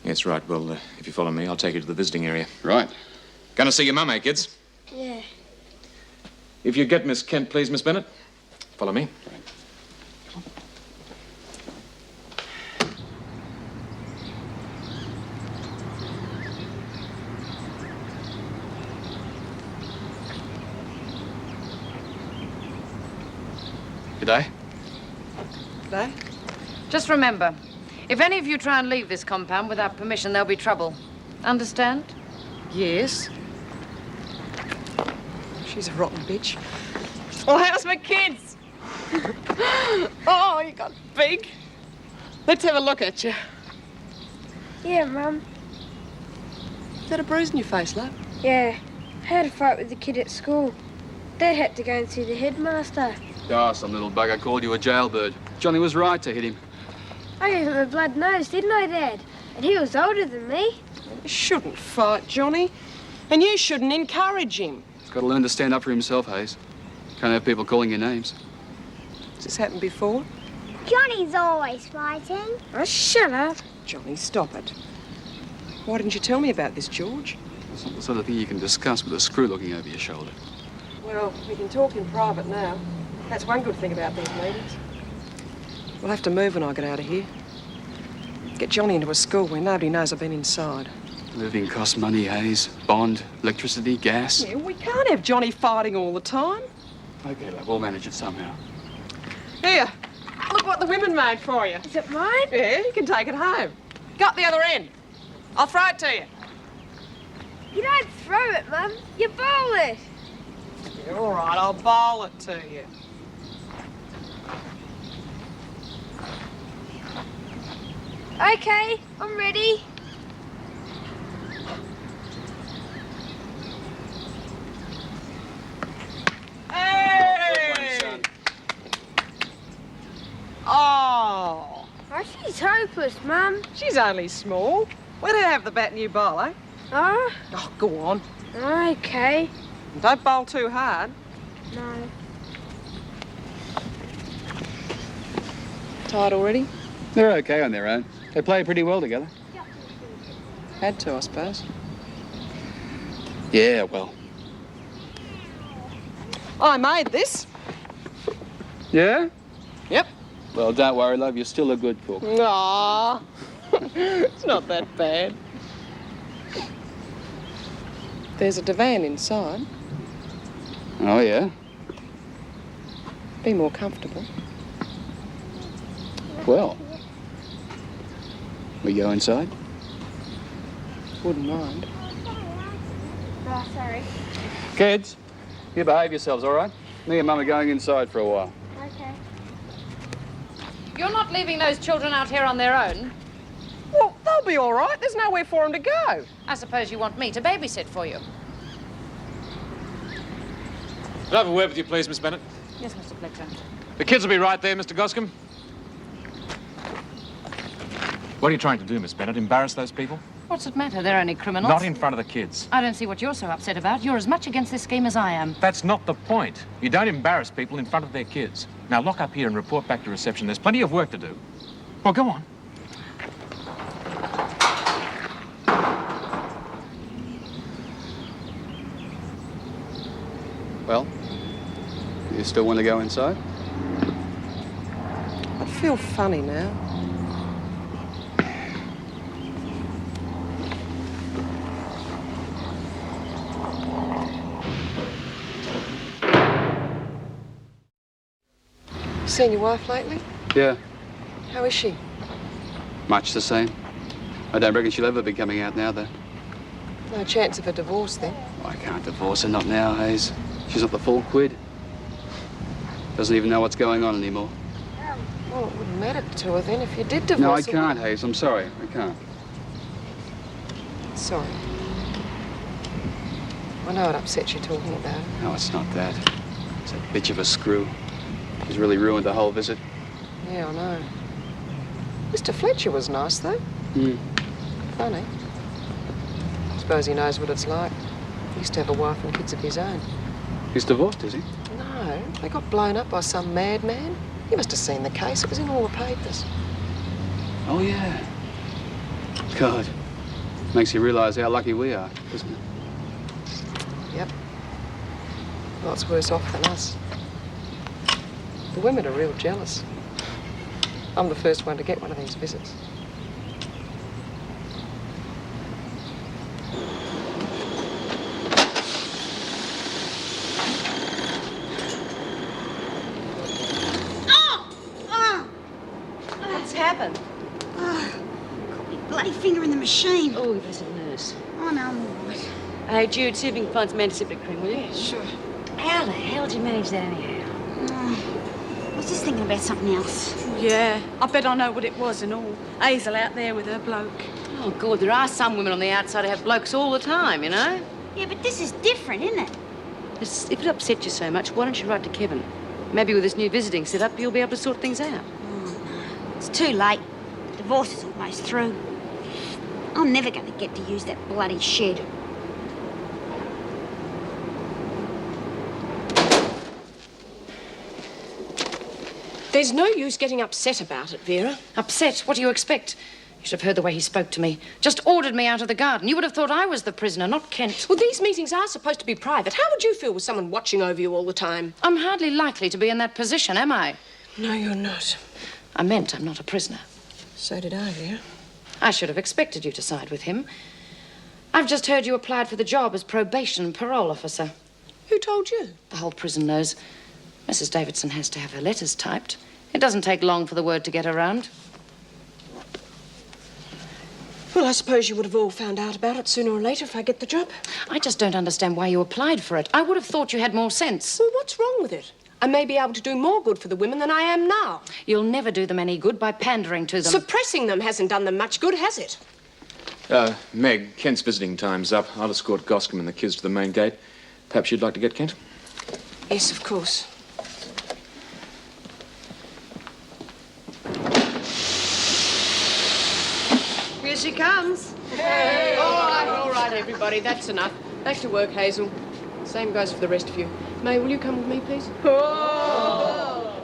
[SPEAKER 8] Yes, right. Well, if you follow me, I'll take you to the visiting area.
[SPEAKER 14] Right.
[SPEAKER 8] Gonna see your mum, eh, kids?
[SPEAKER 11] Yeah.
[SPEAKER 8] If you get Miss Kent, please, Miss Bennett. Follow me.
[SPEAKER 14] Right. G'day.
[SPEAKER 1] No?
[SPEAKER 5] Just remember, if any of you try and leave this compound without permission, there'll be trouble. Understand?
[SPEAKER 1] Yes. She's a rotten bitch. Well, how's my kids? Oh, you got big. Let's have a look at you.
[SPEAKER 15] Yeah, Mum.
[SPEAKER 1] Is that a bruise in your face, love?
[SPEAKER 15] Yeah. I had a fight with the kid at school. Dad had to go and see the headmaster.
[SPEAKER 14] Oh, some little bugger called you a jailbird. Johnny was right to hit him.
[SPEAKER 15] I gave him a blood nose, didn't I, Dad? And he was older than me.
[SPEAKER 1] You shouldn't fight, Johnny. And you shouldn't encourage him.
[SPEAKER 14] He's got to learn to stand up for himself, Hayes. Can't have people calling your names.
[SPEAKER 1] Has this happened before?
[SPEAKER 15] Johnny's always fighting. Oh, shut up.
[SPEAKER 1] Johnny, stop it. Why didn't you tell me about this, George?
[SPEAKER 14] It's not the sort of thing you can discuss with a screw looking over your shoulder.
[SPEAKER 1] Well, we can talk in private now. That's one good thing about these meetings. We'll have to move when I get out of here. Get Johnny into a school where nobody knows I've been inside.
[SPEAKER 14] Living costs money, Hayes. Bond, electricity, gas.
[SPEAKER 1] Yeah, we can't have Johnny fighting all the time.
[SPEAKER 14] OK, love, we'll manage it somehow.
[SPEAKER 1] Here, look what the women made for you.
[SPEAKER 15] Is it mine?
[SPEAKER 1] Yeah, you can take it home. Got the other end. I'll throw it to you.
[SPEAKER 15] You don't throw it, Mum. You bowl it.
[SPEAKER 1] Yeah, all right, I'll bowl it to you.
[SPEAKER 15] Okay, I'm ready.
[SPEAKER 12] Hey! Oh.
[SPEAKER 15] Oh, she's hopeless, Mum.
[SPEAKER 12] She's only small. Let her have the bat and you bowl, eh?
[SPEAKER 15] Oh?
[SPEAKER 12] Oh, go on.
[SPEAKER 15] Okay.
[SPEAKER 12] Don't bowl too hard.
[SPEAKER 15] No.
[SPEAKER 12] Tired already?
[SPEAKER 14] They're okay on their own. They play pretty well together.
[SPEAKER 12] Had to, I suppose.
[SPEAKER 14] Yeah, well.
[SPEAKER 12] I made this.
[SPEAKER 14] Yeah?
[SPEAKER 12] Yep.
[SPEAKER 14] Well, don't worry, love. You're still a good cook.
[SPEAKER 12] Aww. It's not that bad. There's a divan inside.
[SPEAKER 14] Oh, yeah?
[SPEAKER 12] Be more comfortable.
[SPEAKER 14] Well. We go inside?
[SPEAKER 12] Wouldn't mind.
[SPEAKER 15] Oh, sorry.
[SPEAKER 14] Kids, you behave yourselves, all right? Me and Mum are going inside for a while.
[SPEAKER 15] Okay.
[SPEAKER 5] You're not leaving those children out here on their own?
[SPEAKER 12] Well, they'll be all right. There's nowhere for them to go.
[SPEAKER 5] I suppose you want me to babysit for you.
[SPEAKER 8] Could I have a word with you, please, Miss Bennett?
[SPEAKER 9] Yes, Mr. Fletcher.
[SPEAKER 8] The kids will be right there, Mr. Goscombe. What are you trying to do, Miss Bennett? Embarrass those people?
[SPEAKER 5] What's it matter? They're only criminals.
[SPEAKER 8] Not in front of the kids.
[SPEAKER 5] I don't see what you're so upset about. You're as much against this scheme as I am.
[SPEAKER 8] That's not the point. You don't embarrass people in front of their kids. Now, lock up here and report back to reception. There's plenty of work to do. Well, go on.
[SPEAKER 14] Well, you still want to go inside?
[SPEAKER 12] I feel funny now. Seen your wife lately?
[SPEAKER 14] Yeah,
[SPEAKER 12] How is she?
[SPEAKER 14] much the same. I don't reckon she'll ever be coming out now, though.
[SPEAKER 12] No chance of a divorce then?
[SPEAKER 14] I can't divorce her, not now, Hayes. She's not the full quid. Doesn't even know what's going on anymore.
[SPEAKER 12] Well, it wouldn't matter to her then if you did divorce her.
[SPEAKER 14] No, I can't, Hayes. I'm sorry. I can't.
[SPEAKER 12] Sorry. I know it upsets you talking about it.
[SPEAKER 14] No, it's not that. It's a bitch of a screw. She's really ruined the whole visit.
[SPEAKER 12] Yeah, I know. Mr. Fletcher was nice, though.
[SPEAKER 14] Hmm.
[SPEAKER 12] Funny. Suppose he knows what it's like. He used to have a wife and kids of his own.
[SPEAKER 14] He's divorced, is he?
[SPEAKER 12] No, they got blown up by some madman. You must have seen the case. It was in all the papers.
[SPEAKER 14] Oh, yeah. God. Makes you realise how lucky we are, doesn't it?
[SPEAKER 12] Yep. Lots worse off than us. The women are real jealous. I'm the first one to get one of these visits.
[SPEAKER 9] What's happened?
[SPEAKER 11] Got me bloody finger in the machine.
[SPEAKER 9] Oh, you've a nurse.
[SPEAKER 11] Oh, no, I'm all right.
[SPEAKER 9] Hey, Jude, see if you can find some antiseptic cream, will you?
[SPEAKER 11] Yeah, sure.
[SPEAKER 9] How the hell did you manage that anyhow?
[SPEAKER 11] I was just thinking about something else.
[SPEAKER 10] Yeah, I bet I know what it was and all. Hazel out there with her bloke.
[SPEAKER 9] Oh, God, there are some women on the outside who have blokes all the time, you know?
[SPEAKER 11] Yeah, but this is different, isn't it?
[SPEAKER 9] If it upset you so much, why don't you write to Kevin? Maybe with this new visiting set up, you'll be able to sort things out.
[SPEAKER 11] Oh, no. It's too late. The divorce is almost through. I'm never going to get to use that bloody shed.
[SPEAKER 1] There's no use getting upset about it, Vera.
[SPEAKER 5] Upset? What do you expect? You should have heard the way he spoke to me. Just ordered me out of the garden. You would have thought I was the prisoner, not Kent.
[SPEAKER 1] Well, these meetings are supposed to be private. How would you feel with someone watching over you all the time?
[SPEAKER 5] I'm hardly likely to be in that position, am I?
[SPEAKER 1] No, you're not.
[SPEAKER 5] I meant I'm not a prisoner.
[SPEAKER 1] So did I, Vera.
[SPEAKER 5] I should have expected you to side with him. I've just heard you applied for the job as probation parole officer.
[SPEAKER 1] Who told you?
[SPEAKER 5] The whole prison knows. Mrs. Davidson has to have her letters typed. It doesn't take long for the word to get around.
[SPEAKER 1] Well, I suppose you would have all found out about it sooner or later if I get the job.
[SPEAKER 5] I just don't understand why you applied for it. I would have thought you had more sense.
[SPEAKER 1] Well, what's wrong with it? I may be able to do more good for the women than I am now.
[SPEAKER 5] You'll never do them any good by pandering to them.
[SPEAKER 1] Suppressing them hasn't done them much good, has it?
[SPEAKER 8] Meg, Kent's visiting time's up. I'll escort Goscombe and the kids to the main gate. Perhaps you'd like to get Kent?
[SPEAKER 1] Yes, of course.
[SPEAKER 4] Here she comes.
[SPEAKER 1] Hey! All right, everybody, that's enough. Back to work, Hazel. Same goes for the rest of you. May, will you come with me, please?
[SPEAKER 4] Oh,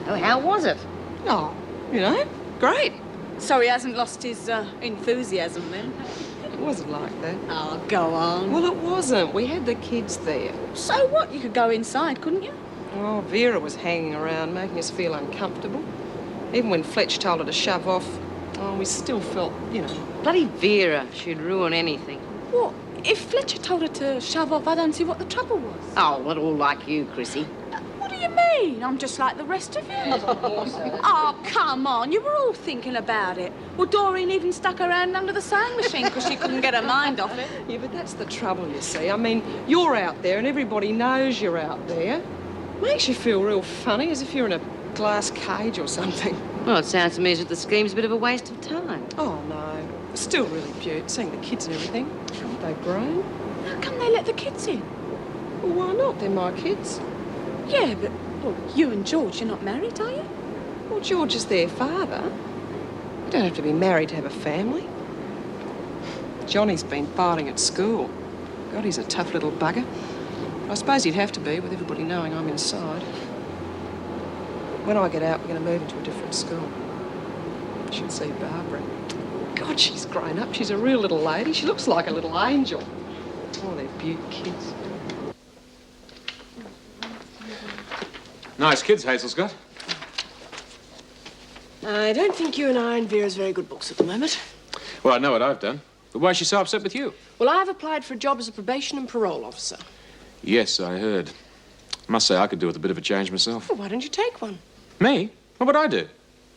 [SPEAKER 4] how was it?
[SPEAKER 10] Oh, you know, great. So he hasn't lost his enthusiasm then?
[SPEAKER 12] It wasn't like that.
[SPEAKER 10] Oh, go on.
[SPEAKER 12] Well, it wasn't. We had the kids there.
[SPEAKER 10] So what? You could go inside, couldn't you?
[SPEAKER 12] Oh, Vera was hanging around, making us feel uncomfortable. Even when Fletch told her to shove off, we still felt, you know.
[SPEAKER 9] Bloody Vera. She'd ruin anything.
[SPEAKER 10] What? If Fletcher told her to shove off, I don't see what the trouble was.
[SPEAKER 9] Oh, not all like you, Chrissie.
[SPEAKER 10] What do you mean? I'm just like the rest of you. Oh, come on. You were all thinking about it. Well, Doreen even stuck her hand under the sewing machine because she couldn't get her mind off it.
[SPEAKER 12] Yeah, but that's the trouble, you see. I mean, you're out there and everybody knows you're out there. Makes you feel real funny, as if you're in a glass cage or something.
[SPEAKER 9] Well, it sounds to me as if the scheme's a bit of a waste of time.
[SPEAKER 12] Oh, no. It's still really cute, seeing the kids and everything. Haven't they grown?
[SPEAKER 10] How come they let the kids in?
[SPEAKER 12] Well, why not? They're my kids.
[SPEAKER 10] Yeah, but, well, you and George, you're not married, are you?
[SPEAKER 12] Well, George is their father. You don't have to be married to have a family. Johnny's been farting at school. God, he's a tough little bugger. I suppose he'd have to be, with everybody knowing I'm inside. When I get out, we're going to move into a different school. I should see Barbara. God, she's grown up. She's a real little lady. She looks like a little angel. Oh, they're beaut kids.
[SPEAKER 8] Nice kids Hazel's got.
[SPEAKER 1] I don't think you and I and Vera's very good books at the moment.
[SPEAKER 8] Well, I know what I've done. But why is she so upset with you?
[SPEAKER 1] Well, I've applied for a job as a probation and parole officer.
[SPEAKER 8] Yes, I heard. I must say I could do with a bit of a change myself.
[SPEAKER 1] Well, why don't you take one?
[SPEAKER 8] Me? What would I do?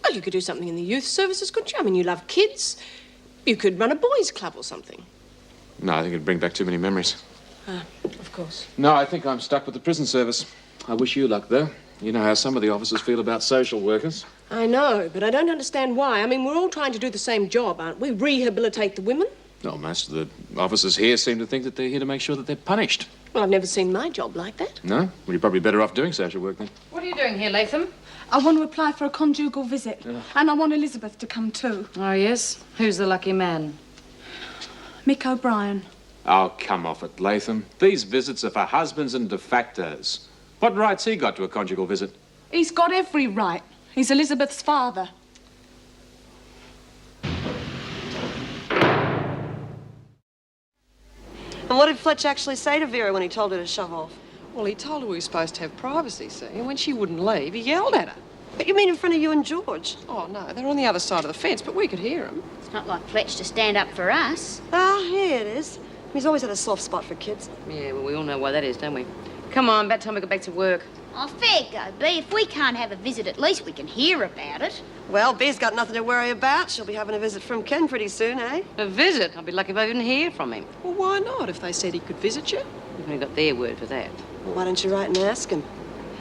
[SPEAKER 1] Well, you could do something in the youth services, couldn't you? I mean, you love kids. You could run a boys' club or something.
[SPEAKER 8] No, I think it'd bring back too many memories.
[SPEAKER 1] Of course.
[SPEAKER 8] No, I think I'm stuck with the prison service. I wish you luck, though. You know how some of the officers feel about social workers.
[SPEAKER 1] I know, but I don't understand why. I mean, we're all trying to do the same job, aren't we? Rehabilitate the women.
[SPEAKER 8] No, most of the officers here seem to think that they're here to make sure that they're punished.
[SPEAKER 1] Well, I've never seen my job like that.
[SPEAKER 8] No? Well, you're probably better off doing social work, then.
[SPEAKER 5] What are you doing here, Latham?
[SPEAKER 10] I want to apply for a conjugal visit. And I want Elizabeth to come too.
[SPEAKER 5] Oh, yes? Who's the lucky man?
[SPEAKER 10] Mick O'Brien.
[SPEAKER 8] Oh, come off it, Latham. These visits are for husbands and de factos. What right's he got to a conjugal visit?
[SPEAKER 10] He's got every right. He's Elizabeth's father.
[SPEAKER 16] And what did Fletch actually say to Vera when he told her to shove off?
[SPEAKER 12] Well, he told her we were supposed to have privacy, see? And when she wouldn't leave, he yelled at her.
[SPEAKER 16] But you mean in front of you and George?
[SPEAKER 12] Oh, no, they're on the other side of the fence, but we could hear him.
[SPEAKER 11] It's not like Fletch to stand up for us.
[SPEAKER 16] Ah, yeah, it is. He's always had a soft spot for kids.
[SPEAKER 9] Yeah, well, we all know why that is, don't we? Come on, about time we go back to work.
[SPEAKER 11] Oh, fair go, B. If we can't have a visit, at least we can hear about it.
[SPEAKER 16] Well, Bee's got nothing to worry about. She'll be having a visit from Ken pretty soon, eh?
[SPEAKER 9] A visit? I'll be lucky if I even hear from him.
[SPEAKER 12] Well, why not, if they said he could visit you?
[SPEAKER 9] We've only got their word for that.
[SPEAKER 16] Well, why don't you write and ask him?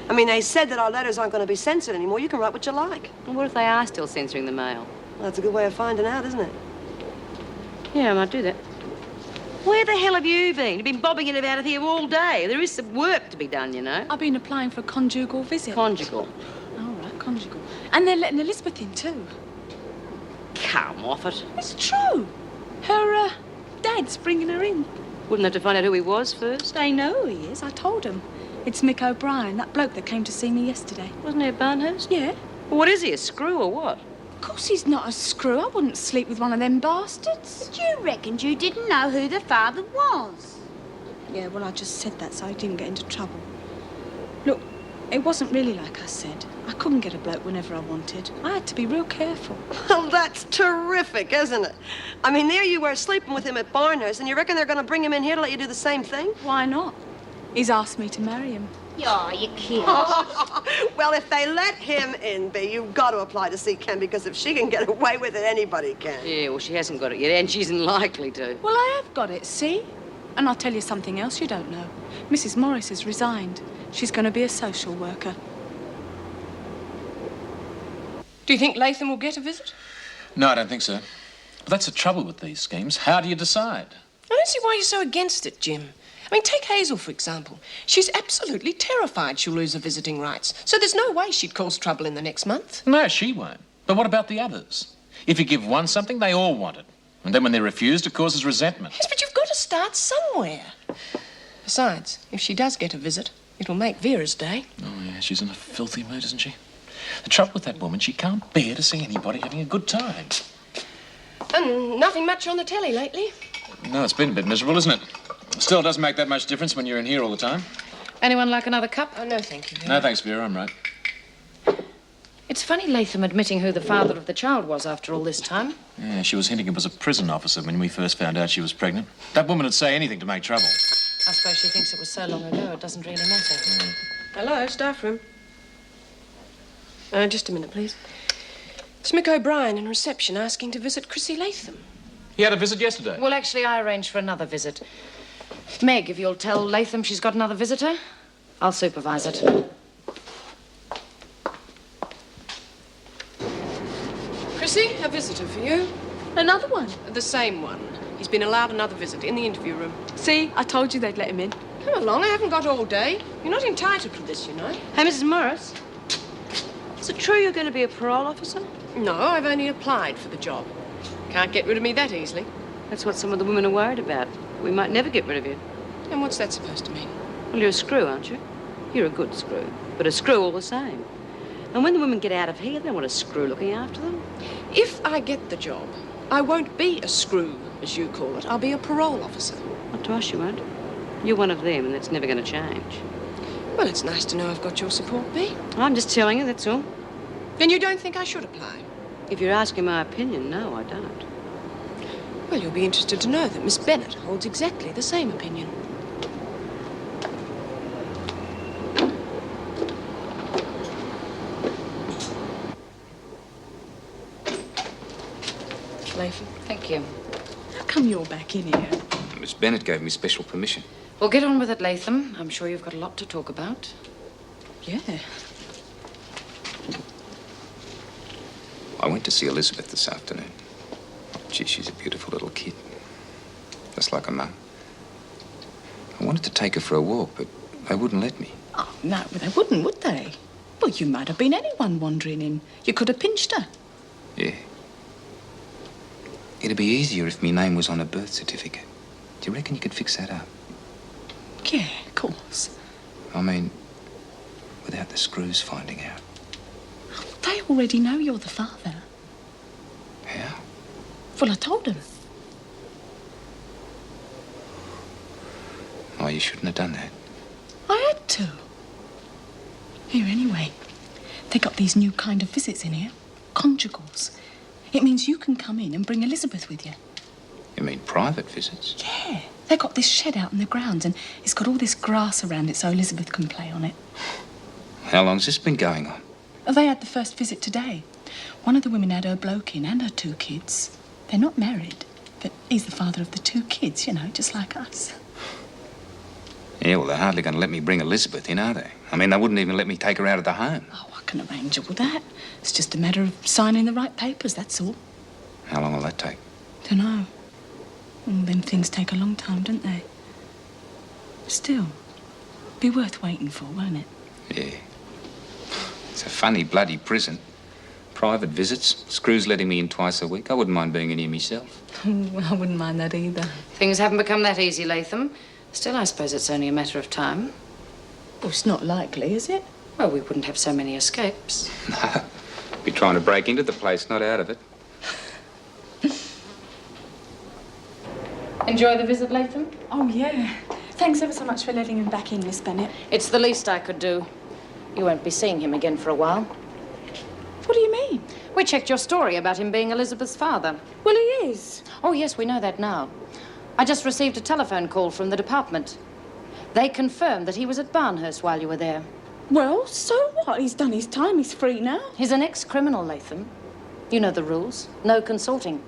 [SPEAKER 16] I mean, they said that our letters aren't going to be censored anymore. You can write what you like.
[SPEAKER 9] Well, what if they are still censoring the mail?
[SPEAKER 16] Well, that's a good way of finding out, isn't it?
[SPEAKER 9] Yeah, I might do that. Where the hell have you been? You've been bobbing in and out of here all day. There is some work to be done, you know.
[SPEAKER 10] I've been applying for a conjugal visit.
[SPEAKER 9] Conjugal?
[SPEAKER 10] All right, conjugal. And they're letting Elizabeth in, too.
[SPEAKER 9] Come off it.
[SPEAKER 10] It's true. Her, dad's bringing her in.
[SPEAKER 9] Wouldn't have to find out who he was first?
[SPEAKER 10] They know who he is. I told him. It's Mick O'Brien, that bloke that came to see me yesterday.
[SPEAKER 9] Wasn't he at Barnhurst?
[SPEAKER 10] Yeah.
[SPEAKER 9] Well, what is he, a screw or what?
[SPEAKER 10] Of course he's not a screw. I wouldn't sleep with one of them bastards.
[SPEAKER 11] But you reckoned you didn't know who the father was.
[SPEAKER 10] Yeah, well, I just said that so I didn't get into trouble. Look, it wasn't really like I said. I couldn't get a bloke whenever I wanted. I had to be real careful.
[SPEAKER 16] Well, that's terrific, isn't it? I mean, there you were sleeping with him at Barnhurst, and you reckon they're going to bring him in here to let you do the same thing?
[SPEAKER 10] Why not? He's asked me to marry him.
[SPEAKER 11] Oh, you kid.
[SPEAKER 16] Well, if they let him in, B, you've got to apply to see Ken, because if she can get away with it, anybody can.
[SPEAKER 9] Yeah, well, she hasn't got it yet, and she isn't likely to.
[SPEAKER 10] Well, I have got it, see? And I'll tell you something else you don't know. Mrs. Morris has resigned. She's going to be a social worker.
[SPEAKER 1] Do you think Latham will get a visit?
[SPEAKER 8] No, I don't think so. But that's the trouble with these schemes. How do you decide?
[SPEAKER 1] I don't see why you're so against it, Jim. I mean, take Hazel, for example. She's absolutely terrified she'll lose her visiting rights. So there's no way she'd cause trouble in the next month.
[SPEAKER 8] No, she won't. But what about the others? If you give one something, they all want it. And then when they're refused, it causes resentment.
[SPEAKER 1] Yes, but you've got to start somewhere. Besides, if she does get a visit, it'll make Vera's day.
[SPEAKER 8] Oh, yeah, she's in a filthy mood, isn't she? The trouble with that woman, she can't bear to see anybody having a good time.
[SPEAKER 1] And nothing much on the telly lately.
[SPEAKER 8] No, it's been a bit miserable, isn't it? Still, it doesn't make that much difference when you're in here all the time.
[SPEAKER 5] Anyone like another cup?
[SPEAKER 1] Oh, no, thank you, Vera.
[SPEAKER 8] No, thanks, Vera, I'm right.
[SPEAKER 5] It's funny Latham admitting who the father of the child was after all this time.
[SPEAKER 8] Yeah, she was hinting it was a prison officer when we first found out she was pregnant. That woman would say anything to make trouble.
[SPEAKER 5] I suppose she thinks it was so long ago it doesn't really matter.
[SPEAKER 1] Hello, staff room. Just a minute, please. It's Mick O'Brien in reception asking to visit Chrissie Latham.
[SPEAKER 8] He had a visit yesterday.
[SPEAKER 5] Well, actually, I arranged for another visit. Meg, if you'll tell Latham she's got another visitor, I'll supervise it.
[SPEAKER 1] Chrissie, a visitor for you.
[SPEAKER 10] Another one?
[SPEAKER 1] The same one. He's been allowed another visit in the interview room.
[SPEAKER 10] See, I told you they'd let him in.
[SPEAKER 1] Come along, I haven't got all day. You're not entitled to this, you know.
[SPEAKER 9] Hey, Mrs. Morris. Is it true you're going to be a parole officer?
[SPEAKER 1] No, I've only applied for the job. Can't get rid of me that easily.
[SPEAKER 9] That's what some of the women are worried about. We might never get rid of you.
[SPEAKER 1] And what's that supposed to mean?
[SPEAKER 9] Well, you're a screw, aren't you? You're a good screw, but a screw all the same. And when the women get out of here, they don't want a screw looking after them.
[SPEAKER 1] If I get the job, I won't be a screw, as you call it. I'll be a parole officer.
[SPEAKER 9] Not to us, you won't. You're one of them, and that's never going to change.
[SPEAKER 1] Well, it's nice to know I've got your support, Bea.
[SPEAKER 9] I'm just telling you, that's all.
[SPEAKER 1] Then you don't think I should apply?
[SPEAKER 9] If you're asking my opinion, no, I don't.
[SPEAKER 1] Well, you'll be interested to know that Miss Bennett holds exactly the same opinion. Latham.
[SPEAKER 5] Thank you.
[SPEAKER 10] How come you're back in here?
[SPEAKER 13] Miss Bennett gave me special permission.
[SPEAKER 5] Well, get on with it, Latham. I'm sure you've got a lot to talk about.
[SPEAKER 10] Yeah.
[SPEAKER 13] I went to see Elizabeth this afternoon. Gee, she's a beautiful little kid. Just like her mum. I wanted to take her for a walk, but they wouldn't let me.
[SPEAKER 10] Oh, no, they wouldn't, would they? Well, you might have been anyone wandering in. You could have pinched her.
[SPEAKER 13] Yeah. It'd be easier if my name was on a birth certificate. Do you reckon you could fix that up?
[SPEAKER 10] Yeah, of course.
[SPEAKER 13] I mean, without the screws finding out.
[SPEAKER 10] They already know you're the father.
[SPEAKER 13] How?
[SPEAKER 10] Well, I told them.
[SPEAKER 13] Oh, you shouldn't have done that.
[SPEAKER 10] I had to. Here, anyway. They got these new kind of visits in here. Conjugals. It means you can come in and bring Elizabeth with you.
[SPEAKER 13] You mean private visits?
[SPEAKER 10] Yeah. They got this shed out in the grounds and it's got all this grass around it so Elizabeth can play on it.
[SPEAKER 13] How long's this been going on?
[SPEAKER 10] Oh, they had the first visit today. One of the women had her bloke in and her 2 kids. They're not married, but he's the father of the 2 kids, you know, just like us.
[SPEAKER 13] Yeah, well, they're hardly going to let me bring Elizabeth in, are they? I mean, they wouldn't even let me take her out of the home.
[SPEAKER 10] Oh, I can arrange all that. It's just a matter of signing the right papers, that's all.
[SPEAKER 13] How long will that take?
[SPEAKER 10] Dunno. All them things take a long time, don't they? Still, be worth waiting for, won't it?
[SPEAKER 13] Yeah. It's a funny bloody prison. Private visits, screws letting me in twice a week. I wouldn't mind being in here myself.
[SPEAKER 10] I wouldn't mind that either.
[SPEAKER 5] Things haven't become that easy, Latham. Still, I suppose it's only a matter of time.
[SPEAKER 10] Well, it's not likely, is it?
[SPEAKER 5] Well, we wouldn't have so many escapes.
[SPEAKER 13] No. Be trying to break into the place, not out of it.
[SPEAKER 5] Enjoy the visit, Latham?
[SPEAKER 10] Oh, yeah. Thanks ever so much for letting him back in, Miss Bennett.
[SPEAKER 5] It's the least I could do. You won't be seeing him again for a while.
[SPEAKER 10] What do you mean?
[SPEAKER 5] We checked your story about him being Elizabeth's father.
[SPEAKER 10] Well, he is.
[SPEAKER 5] Oh, yes, we know that now. I just received a telephone call from the department. They confirmed that he was at Barnhurst while you were there.
[SPEAKER 10] Well, so what? He's done his time. He's free now.
[SPEAKER 5] He's an ex-criminal, Latham. You know the rules. No consorting.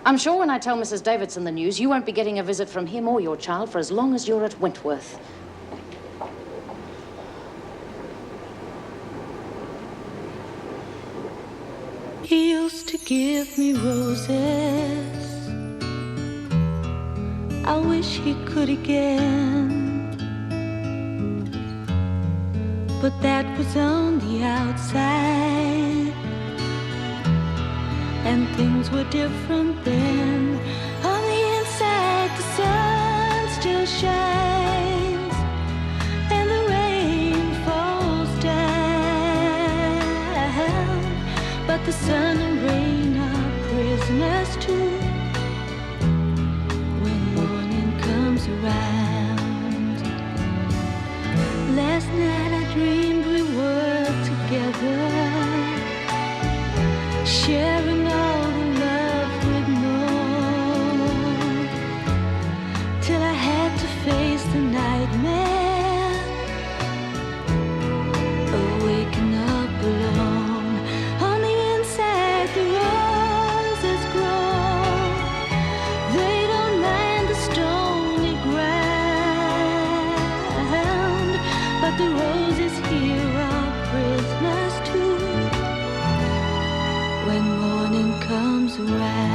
[SPEAKER 5] I'm sure when I tell Mrs. Davidson the news, you won't be getting a visit from him or your child for as long as you're at Wentworth.
[SPEAKER 17] He used to give me roses. I wish he could again. But that was on the outside, and things were different then. On the inside, the sun still shines, and the rain falls down. But the sun and rain are prisoners too when morning comes around. Last night I dreamed we were together, sharing all the love we'd known, till I had to face the nightmare of waking up alone. On the inside the roses grow, they don't mind the stony ground, but the roses here are prisoners too when morning comes around.